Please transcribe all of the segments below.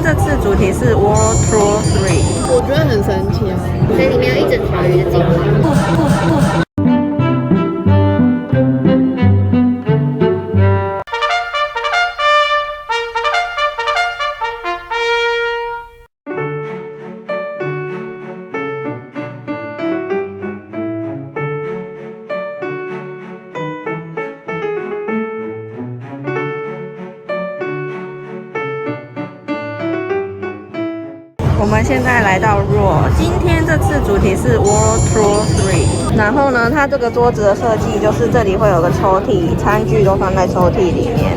这次主题是 World Tour 3，我觉得很神奇啊，所以里面有一整条鱼的精华。我们现在来到若，今天这次主题是 World Tour 3。然后呢，它这个桌子的设计就是这里会有个抽屉，餐具都放在抽屉里面。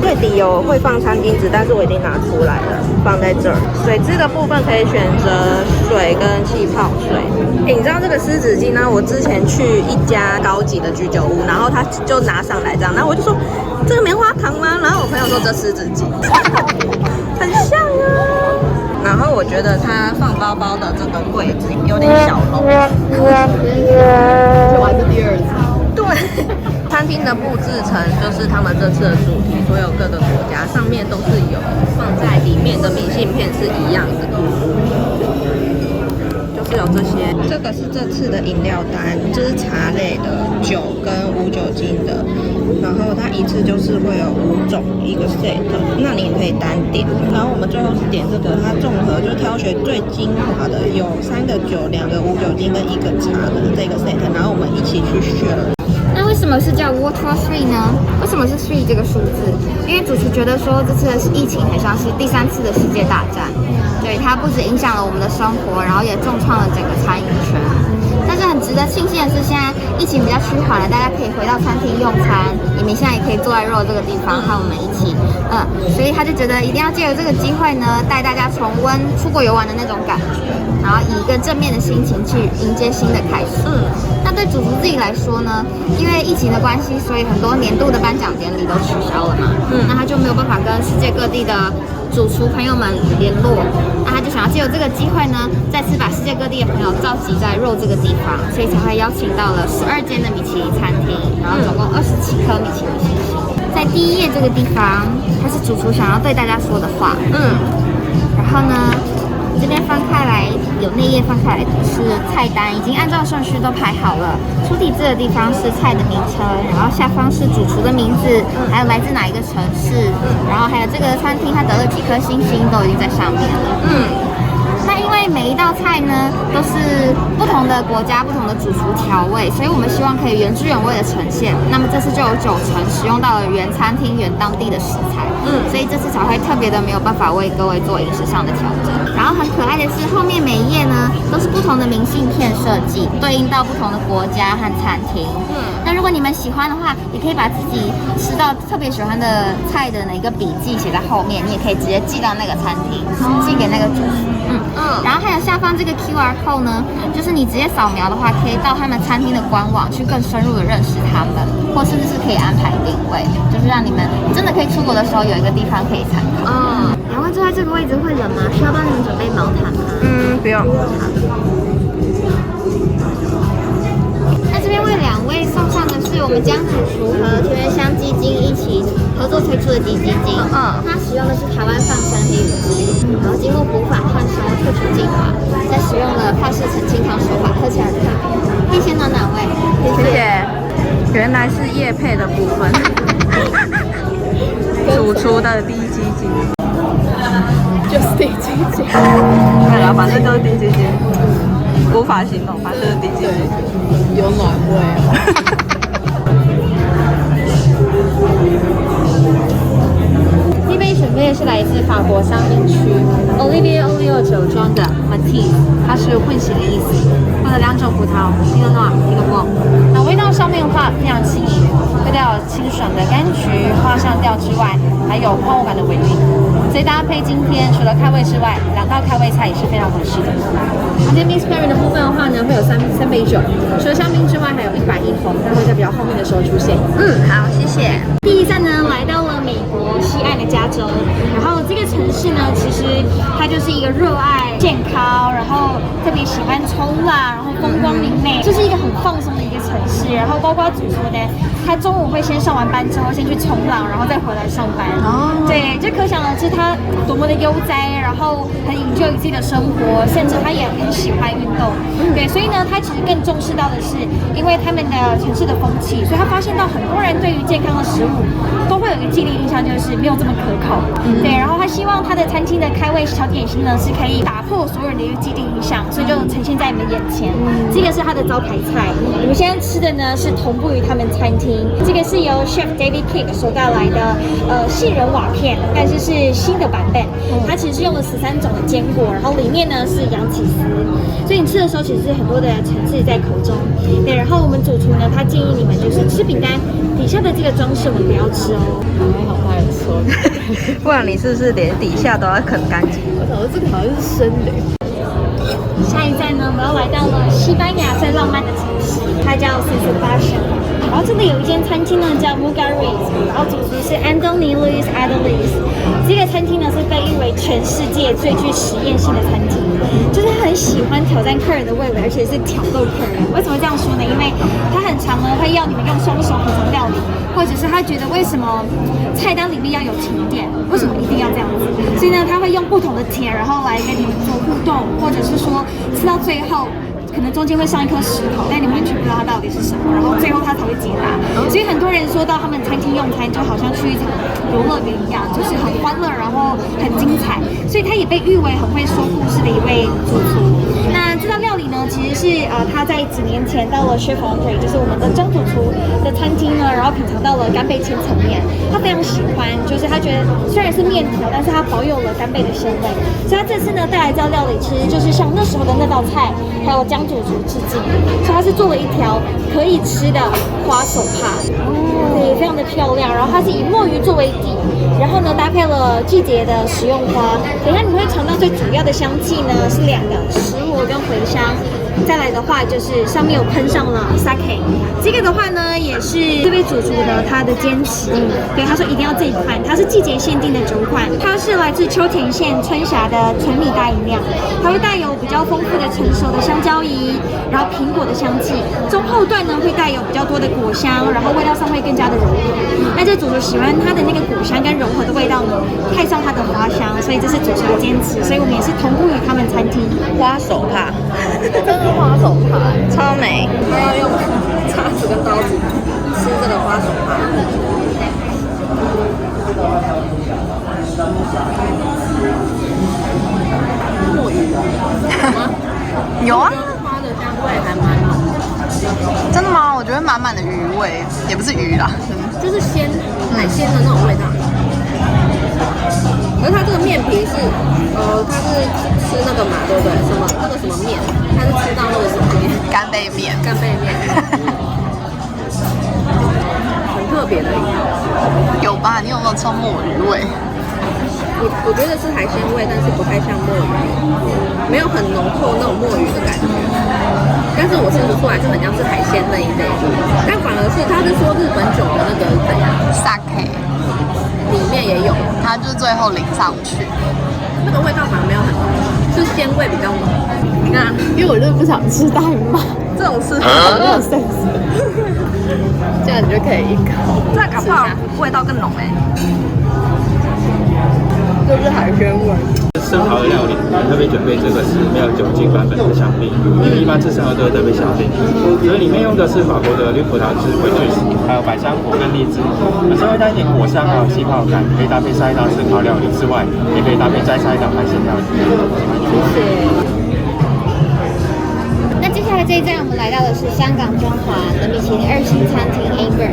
柜底有会放餐巾纸，但是我已经拿出来了，放在这儿。水质的部分可以选择水跟气泡水。你知道这个湿纸巾呢？我之前去一家高级的居酒屋，然后他就拿上来这样，然后我就说这个棉花糖吗？然后我朋友说这湿纸巾，很像啊。然后我觉得它放包包的这个柜子有点小笼。就还是第二次。对，餐厅的布置成就是他们这次的主题，所有各个国家上面都是有放在里面的明信片是一样的，就是有这些。这个是这次的饮料单，就是茶类的、酒跟无酒精的。然后它一次就是会有5种一个 set， 那你也可以单点。然后我们最后是点这个，它综合就是挑选最精华的，有3个酒、2个无酒精跟1个茶的这个 set， 然后我们一起去选。那为什么是叫 World Tour 3呢？为什么是3这个数字？因为主厨觉得说这次的疫情很像是第3次的世界大战，对，它不止影响了我们的生活，然后也重创了整个餐饮圈。但是很值得庆幸的是，现在疫情比较趋缓了，大家可以回到餐厅用餐，你们现在也可以坐在肉这个地方和我们一起，所以他就觉得一定要借由这个机会呢，带大家重温出国游玩的那种感觉，然后以一个正面的心情去迎接新的开始。那对主厨自己来说呢，因为疫情的关系，所以很多年度的颁奖典礼都取消了嘛，那他就没有办法跟世界各地的主厨朋友们联络，那他就想要借由这个机会呢，再次把世界各地的朋友召集在肉这个地方，所以才会邀请到了12间的米其林餐厅，然后总共27颗米其林星星。在第1页这个地方，它是主厨想要对大家说的话。然后呢，这边翻开来，有内页翻开来是菜单，已经按照顺序都排好了。出题字的地方是菜的名称，然后下方是主厨的名字，还有来自哪一个城市，然后还有这个餐厅它得了几颗星星，都已经在上面了。那因为每一道菜呢都是不同的国家、不同的主厨调味，所以我们希望可以原汁原味的呈现。那么这次就有90%使用到了原餐厅、原当地的食材，所以这次才会特别的没有办法为各位做饮食上的调整。然后很可爱的是，后面每一页呢都是不同的明信片设计，对应到不同的国家和餐厅。那如果你们喜欢的话，也可以把自己吃到特别喜欢的菜的哪一个笔记写在后面，你也可以直接寄到那个餐厅，寄给那个主厨。然后还有下方这个 QR code 呢，就是你直接扫描的话，可以到他们餐厅的官网去更深入的认识他们，或甚至是可以安排定位，就是让你们真的可以出国的时候有一个地方可以参考。2位坐在这个位置会冷吗？需要帮你们准备毛毯吗？不用。那这边为2位送上的是我们江主厨和田园乡基金一起合作推出的低基金。它使用的是台湾放生黑羽鸡，然后经过补法换收萃取精华，再使用了法式澄清汤手法，喝起来很特别。可以先拿哪位？谢谢。原来是业配的部分。主厨的低基金。就是低基金。对了，反正就是低基金。无法形容，反正就是低基金。有暖味啊。这杯准备的是来自法国香槟区 Olivier Olio 酒庄的 Matisse， 它是混血的意思，放了2种葡萄 Pinot Noir、Pinot Blanc。那味道上面的话非常轻盈，味道有清爽的柑橘、花香调之外，还有矿物感的尾韵。所以搭配今天除了开胃之外，2道开胃菜也是非常合适的。今天 Mix Pairing 的部分的话呢，会有3杯酒，除了香槟之外，还有100一红，它会在比较后面的时候出现。好，谢谢。第1站呢，来到了美国。西岸的加州。然后这个城市呢，其实它就是一个热爱健康，然后特别喜欢冲浪，然后风光明媚，这是一个很放松的一个城市。然后包括主厨呢，他中午会先上完班之后先去冲浪，然后再回来上班。对，就可想而知他多么的悠哉，然后很enjoy自己的生活，甚至他也很喜欢运动。对，所以呢，他其实更重视到的是，因为他们的城市的风气，所以他发现到很多人对于健康的食物都会有一个既定印象，就是没有这么可口。对，然后他希望他的餐厅的开胃小点心呢，是可以打破所有人的一个既定印象，所以就呈现在你们眼前。这个是他的招牌菜，你们现在吃的呢是同步于他们餐厅。这个是由 Chef David King 手带来的杏仁瓦片，但是是新的版本。它其实是用了13种的坚果，然后里面呢是羊起司，所以你吃的时候其实是很多的层次在口中。对，然后我们主厨呢，他建议你们就是吃饼干底下的这个装饰我们不要吃哦。还好他也说，不然你是不是连底下都要啃干净？我想说这个好像是生的。下一站呢，我们要来到了西班牙最浪漫的城市，它叫San Sebastián。然后这里有一间餐厅呢，叫 Mugaritz， 然后主厨是 Anthony Luis Adelis。这个餐厅呢是被誉为全世界最具实验性的餐厅，就是他很喜欢挑战客人的味蕾，而且是挑逗客人。为什么这样说呢？因为他很常呢会要你们用双手品尝料理，或者是他觉得为什么菜单里面要有甜点，为什么一定要这样子？所以呢，他会用不同的甜，然后来跟你们做互动，或者是说吃到最后。可能中间会上一颗石头，但你完全不知道它到底是什么，然后最后它才会解答。所以很多人说到他们餐厅用餐，就好像去一场游乐园一样，就是很欢乐，然后很精彩。所以他也被誉为很会说故事的一位主厨。那这道料理呢，其实是他在几年前到了 Chef Andre， 就是我们的张主厨的餐厅呢，然后品尝到了干贝千层面，他非常喜欢，就是他觉得虽然是面条，但是它保有了干贝的鲜味。所以他这次呢带来这道料理，其实就是像那时候的那道菜，还有江主厨致敬，所以他是做了一条可以吃的花手帕，对，非常的漂亮。然后它是以墨鱼作为底，然后呢搭配了季节的食用花。等一下你会尝到最主要的香气呢是2个，石螺跟茴香。再来的话就是上面有喷上了 sake， 这个的话呢也是这位主厨的他的坚持，对，他说一定要这一款，它是季节限定的酒款，它是来自秋田县春霞的纯米大吟酿，它会带有比较丰富的成熟的香蕉饴，然后苹果的香气，中后段呢会带有比较多的果香，然后味道上会更加的柔和。那这主厨喜欢它的那个果香跟柔和的味道呢，配上它的花香，所以这是主厨的坚持，所以我们也是同步于他们餐厅。花手帕，真的花手帕，超美。他要用叉子跟刀子吃这个花手帕。墨鱼有吗？有啊，花的香味还蛮浓的，真的吗？我觉得满满的鱼味，也不是鱼啦，就是鲜海鲜的那种味道。而它这个面皮是，它是吃那个嘛，对不对？什么那个什么面？它是吃到那个什么面？干贝面，干贝面，很特别的一个。有吧？你有没有吃墨鱼味？我觉得是海鲜味，但是不太像墨鱼，没有很浓厚那种墨鱼的感觉。但是我吃不出来，就很像是海鲜那一类。但反而是他是说日本酒的那个怎样 sake 里面也有，它就是最后淋上去，那个味道反而没有很浓，是鲜味比较浓。你看，因为我就是不想吃大鱼嘛，这种吃法没有 sense。这样你就可以一口，这搞不好味道更浓哎。就是海鲜味。生蚝的料理，特别准备这个是没有酒精版本的香槟，因为一般吃生蚝都会特别香槟，所以里面用的是法国的绿葡萄汁、回醉石，还有百香果跟荔枝，稍微带一点果香还有气泡感，可以搭配下一道生蚝料理之外，也可以搭配再下一道海鲜料理。谢谢。那接下来这一站，我们来到的是香港中华的米其林2星餐厅 Amber。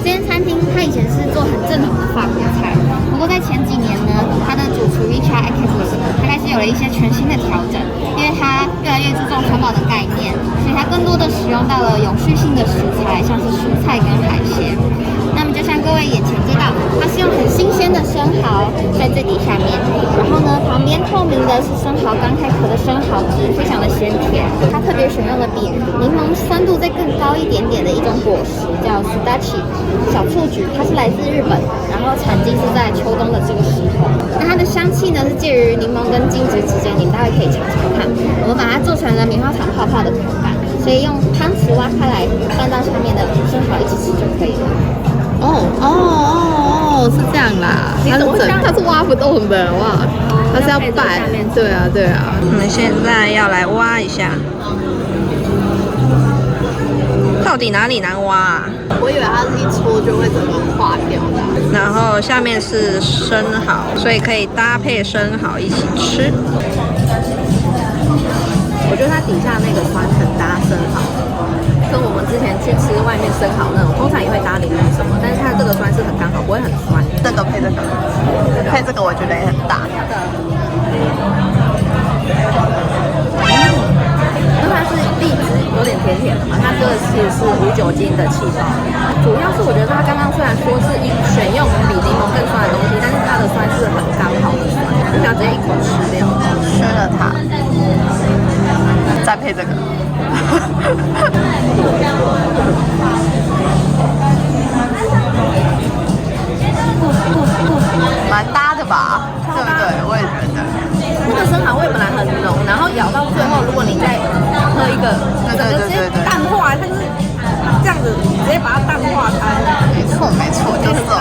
这间餐厅它以前是做很正统的法国菜，不过在前几年呢，它的主厨 Richard Ackles 他开始有了一些全新的调整，因为他越来越注重环保的概念，所以他更多的使用到了永续性的食材，像是蔬菜跟海鲜。那么就像各位眼前这道，它是用很新鲜的生蚝在最底下面，然后呢旁边透明的是生蚝刚开壳的生蚝汁，非常的鲜甜。它特别选用了比柠檬酸度再更高一点点的一种果实，叫 Sudachi 小雏菊，它是来自日本，然后后产季是在秋冬的这个时候。那它的香气呢是介于柠檬跟金桔之间，你们待会可以尝尝看。我们把它做成了棉花糖泡泡的口感，所以用汤匙挖开来拌到上面的生蚝一起吃就可以了。是这样啦，它是挖不动的，哇，它是要拌，对啊。我们现在要来挖一下，到底哪里难挖啊？我以为它是一戳就会整个化掉的。然后下面是生蚝，所以可以搭配生蚝一起吃。我觉得它底下那个酸很搭生蚝，跟我们之前去吃外面生蚝那种，通常也会搭柠檬什么，但是它这个酸是很刚好，不会很酸。这个配这个，配这个我觉得也很搭。因为它是荔枝，有点甜甜的嘛，它这个其实是无酒精的气泡。主要是我觉得它刚刚虽然说是选用比柠檬更酸的东西，但是它的酸是很刚好的酸，就想直接一口吃掉。吃了它，再配这个。蛮搭的吧，对不对？我也觉得。那个生蚝味本来很浓，然后咬到最后，如果你再喝一个，整个直接淡化，它就是这样子，直接把它淡化开。没错，就是这种。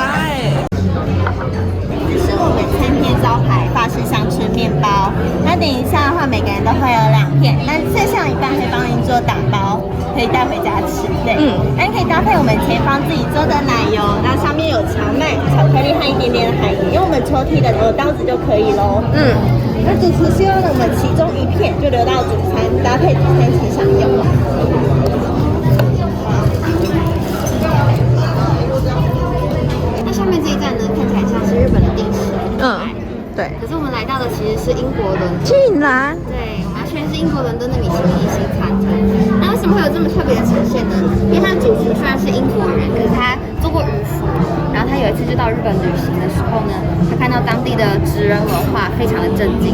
这是我们餐厅招牌法式香椿面包。那等一下的话，每个人都会有2片，那剩下一半会帮您做打包，可以带回家吃。对，那可以搭配我们前方自己做的奶油，然后上面有荞麦、巧克力和一点点的海盐，用我们抽屉的刀子就可以喽。那主厨希望我们其中1片就留到主餐，搭配主餐一起享用。那上面这一站呢，看起来像是日本的定食。对。可是我们来到的其实是英国伦敦。竟然。对，我们要去的是英国伦敦的米其林1星餐厅。那为什么会有这么特别的呈现呢？因为他的主厨虽然是英国人，可是他做过渔夫。然后他有一次就到日本旅行的时候呢，他看到当地的职人文化，非常的震惊。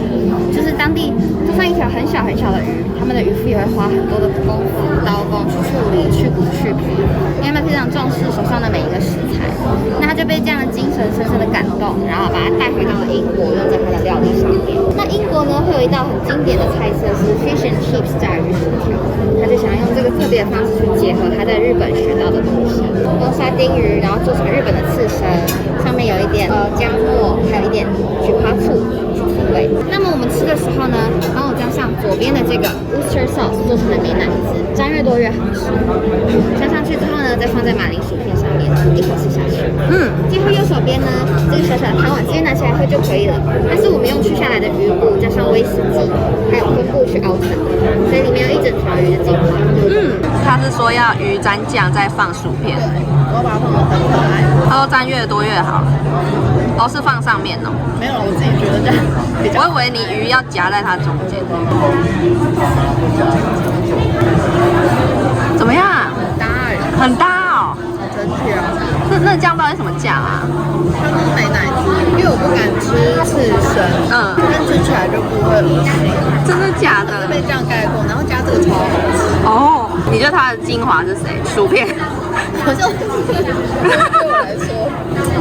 就是当地就算一条很小的鱼，他们的渔夫也会花很多的功夫、刀工去处理、去骨、去皮，因为他们非常重视手上的每一个食材。那他就被这样的精神深深的感动，然后把它带回到了英国，用在他的料理上面。那英国呢，会有一道很经典的菜色是 fish and chips 炸鱼薯条，他就想要用这个特别的方式去结合他在日本学到的东西，用沙丁鱼，然后做成日本的刺身，上面有一点姜末，还有一点菊花醋去提味。那么我们吃的时候呢，帮我加上左边的这个 Worcester sauce 做成的美乃滋，沾越多越好吃。加上去之后呢，再放在马铃薯片上面，一口吃下去。最后右手边呢，这个小小的汤碗直接拿起来喝就可以了。但是我们用去下来的鱼骨加上威士忌，还有昆布去熬成的，所以里面有一整条鱼的精华。他是说要鱼沾酱再放薯片，我要把它放得很可爱。他说沾越多越好。是放上面哦。没有，我自己觉得这样比较。我以为你鱼要夹在它中间。怎么样？搭哎，很搭哦。真香。那酱到底什么酱啊？它是美乃滋，因为我不敢吃刺身，但吃起来就不会恶心。真的假的？被这样盖过，然后加这个超好吃。哦，你觉得它的精华是谁？薯片？好像对我来说，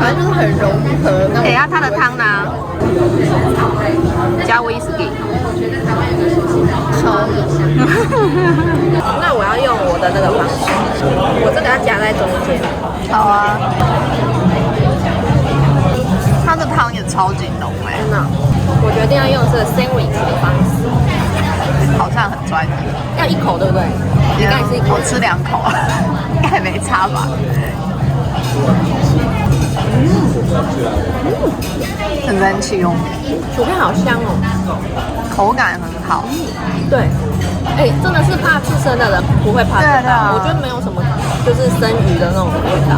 反正就是很融合。等一下它的汤呢？加威士忌。超恶心。那我要用我的那个方式，我这个要夹在中间。好啊。它的汤也超级浓哎。真的，我决定要用这个 sandwich 的方式。好像很专业。要1口对不对？你刚才是1口，我吃2口，应该没差吧？很人气用薯片好香哦，口感很好。对，真的是怕刺身的人不会怕这个，我觉得没有什么就是生鱼的那种味道。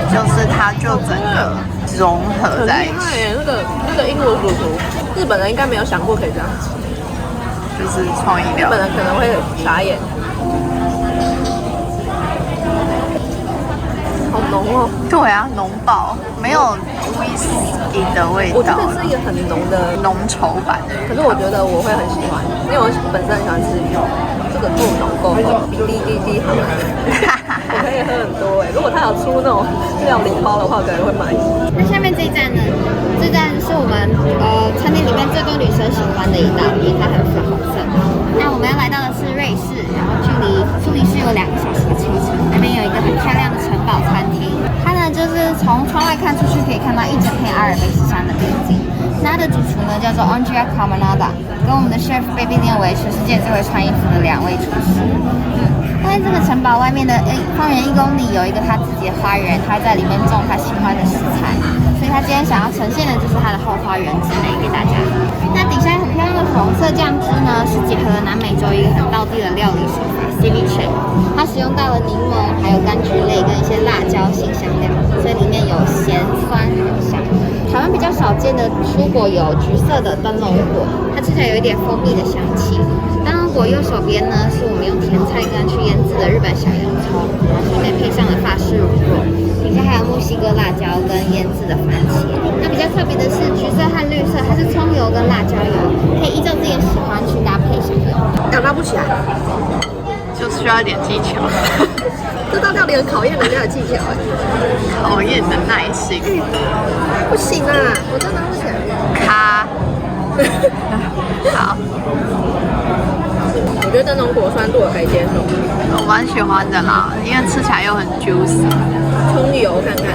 就是它就整个融合在一起。那个英国主厨，日本人应该没有想过可以这样吃，就是创意料理。日本人可能会傻眼。好浓哦！对啊，浓爆，没有威士忌的味道。我觉得是一个很浓的浓稠版的。可是我觉得我会很喜欢，因为我本身很喜欢吃鱼，这个够浓够厚，比 DDD 好。我可以喝很多如果他有出那种料理包的话，可能会买。那下面这一站呢？这站是我们餐厅里面最多女生喜欢的一道，因为它很粉红色。那我们要来到的是瑞士，然后距离苏黎世有2个小时的车程。那边有一个很漂亮的城堡餐厅，它呢就是从窗外看出去可以看到一整片阿尔卑斯山的边境。那它的主厨呢叫做 Andrea Camanada， 跟我们的 chef 被并列为全世界最会穿衣服的2位厨师。但是这个城堡外面的方圆1公里有一个他自己的花园，他在里面种他喜欢的食材，所以他今天想要呈现的就是他的后花园之美给大家。那底下很漂亮的粉红色酱汁呢，是结合了南美洲一个很道地的料理手法 ceviche， 它使用到了柠檬、还有柑橘类跟一些辣椒新香料，所以里面有咸酸很香。台湾比较少见的蔬果有橘色的灯笼果，它吃起来有一点蜂蜜的香气。灯笼果右手边呢，是我们用甜菜根去腌制的日本小洋葱，然后上面配上了法式乳酪，底下还有墨西哥辣椒跟腌制的番茄。那比较特别的是橘色和绿色，它是葱油跟辣椒油，可以依照自己的喜欢去搭配使用。拉不起来，就需要一点技巧，这道料理很考验人家的技巧考验的耐心。不行啊，我真的拉不起来。好，我觉得这种果酸度我可以接受，我蛮喜欢的啦，因为吃起来又很 juicy。葱油看看，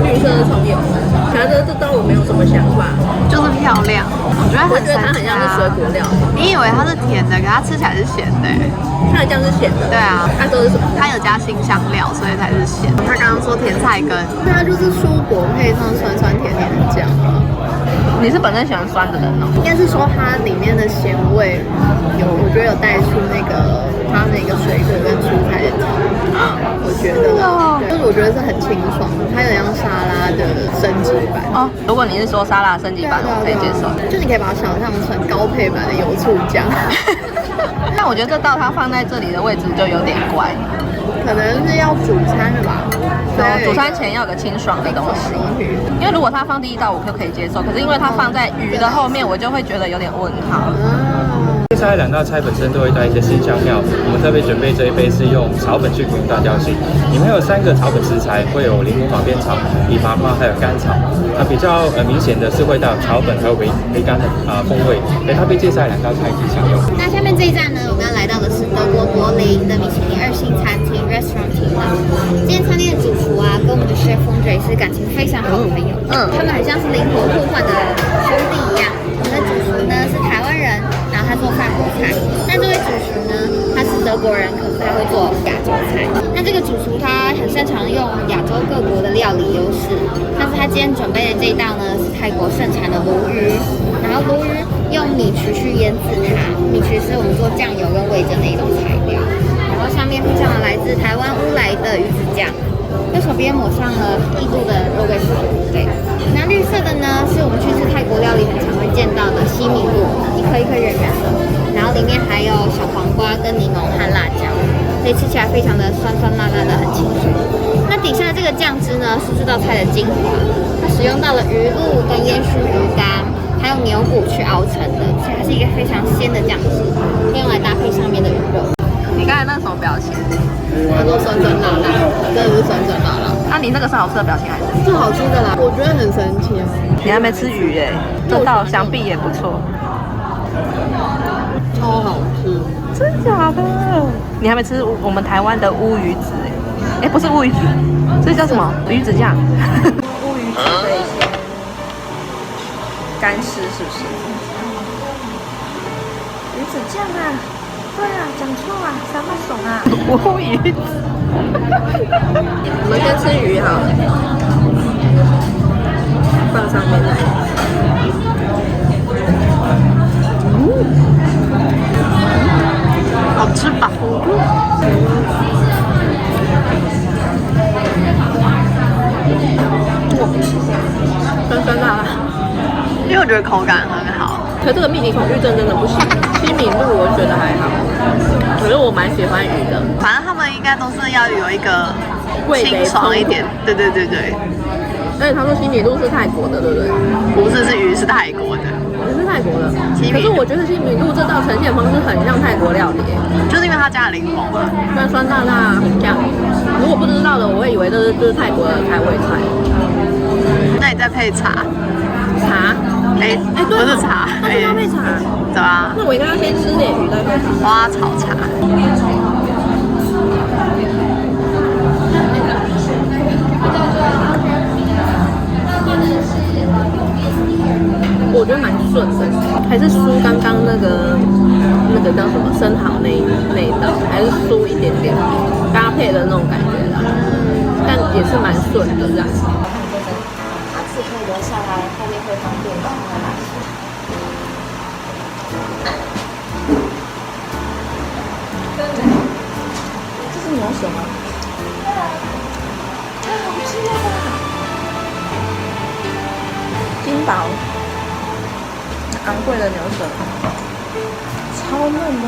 绿色的葱油，觉得这道我没有什么想法，就是漂亮，我觉得我很神奇觉得它很像是水果料理，你以为它是甜的，可它吃起来是咸的。它的酱是咸的。对啊，它都是什么？它有加新香料，所以才是咸。他刚刚说甜菜根，它就是蔬果配上酸酸甜甜的酱。你是本身喜欢酸的人哦？应该是说它里面的咸味我觉得有带出它那个水果跟蔬菜的甜，我觉得就是我觉得是很清爽，它有点像沙拉的升级版哦，如果你是说沙拉升级版，我可以接受。就你可以把它想象成高配版的油醋酱。但我觉得这道它放在这里的位置就有点怪，可能是要主餐的吧？主餐前要有个清爽的东西。因为如果它放第一道，我就可以接受，可是因为它放在鱼的后面，我就会觉得有点问号。接下来2道菜本身都会带一些新香料，我们特别准备这一杯是用草本去提供大调性，里面有3个草本食材，会有柠檬马鞭草、枇杷花还有甘草。它比较明显的是会带有草本还有梅干的风味，所以它被介绍2道菜可以享用。那下面这一站呢，我们要来到的是德国柏林的米其林2星餐厅 Restaurant Tina。这间餐厅的主厨啊，跟我们的 Chef Andre 是感情非常好的朋友，他们很像是灵魂互换的兄弟一样。我们的主厨呢是台湾人，然后他做法国菜。那这位主厨呢，他是德国人，可是他会做亚洲菜。那这个主厨他很擅长用亚洲各国的料理优势，但是他今天准备的这一道呢是泰国盛产的鲈鱼，然后鲈鱼用米曲去腌制它，米曲是我们做酱油跟味噌的一种材料，然后上面配上了来自台湾乌来的鱼子酱。右手边抹上了1度的肉桂粉，对。那绿色的呢，是我们去吃泰国料理很常会见到的西米露，一颗一颗圆圆的，然后里面还有小黄瓜跟柠檬和辣椒，所以吃起来非常的酸酸辣辣的，很清爽。那底下这个酱汁呢，是这道菜的精华，它使用到了鱼露跟烟熏鱼干，还有牛骨去熬成的，所以它是一个非常鲜的酱汁，可以用来搭配上面的鱼肉。你刚才那什么表情？他说酸酸辣辣，真的是酸酸辣辣。那你那个是好吃的表情还是？是好吃的啦，我觉得很神奇啊。你还没吃鱼哎，这道想必也不错。超好吃，真假的？你还没吃我们台湾的乌鱼子哎，不是乌鱼子，这叫什么？鱼子酱。乌鱼子的一些干湿是不是？鱼子酱啊。对啊，讲错啊，三把手啊，乌鱼子。我们先吃鱼好了，放上面来。好吃吧？酸酸辣辣，因为我觉得口感很好。可这个蜜梨恐惧症真的不行，西米露我觉得还好，可是我蛮喜欢鱼的。反正他们应该都是要有一个清爽一点。对对对对。而且他说西米露是泰国的，对不对？不是，是鱼是泰国的。鱼是泰国的，可是我觉得西米露这道呈现方式很像泰国料理，就是因为它加了柠檬嘛，酸酸辣辣很像。如果不知道的，我会以为这是就是泰国的台味菜。那你再配茶，茶，哎，不对哦，是茶，那就要配茶。对啊，那我应该要先吃点鱼再配茶。花草茶。我觉得蛮顺的，还是输刚刚那个叫什么生蚝那一道，还是输一点点搭配的那种感觉啦，但也是蛮顺的这样。下次可以留下来，后面会方便的。这是牛舌吗？太好吃了吧！金宝，昂贵的牛舌，超嫩的。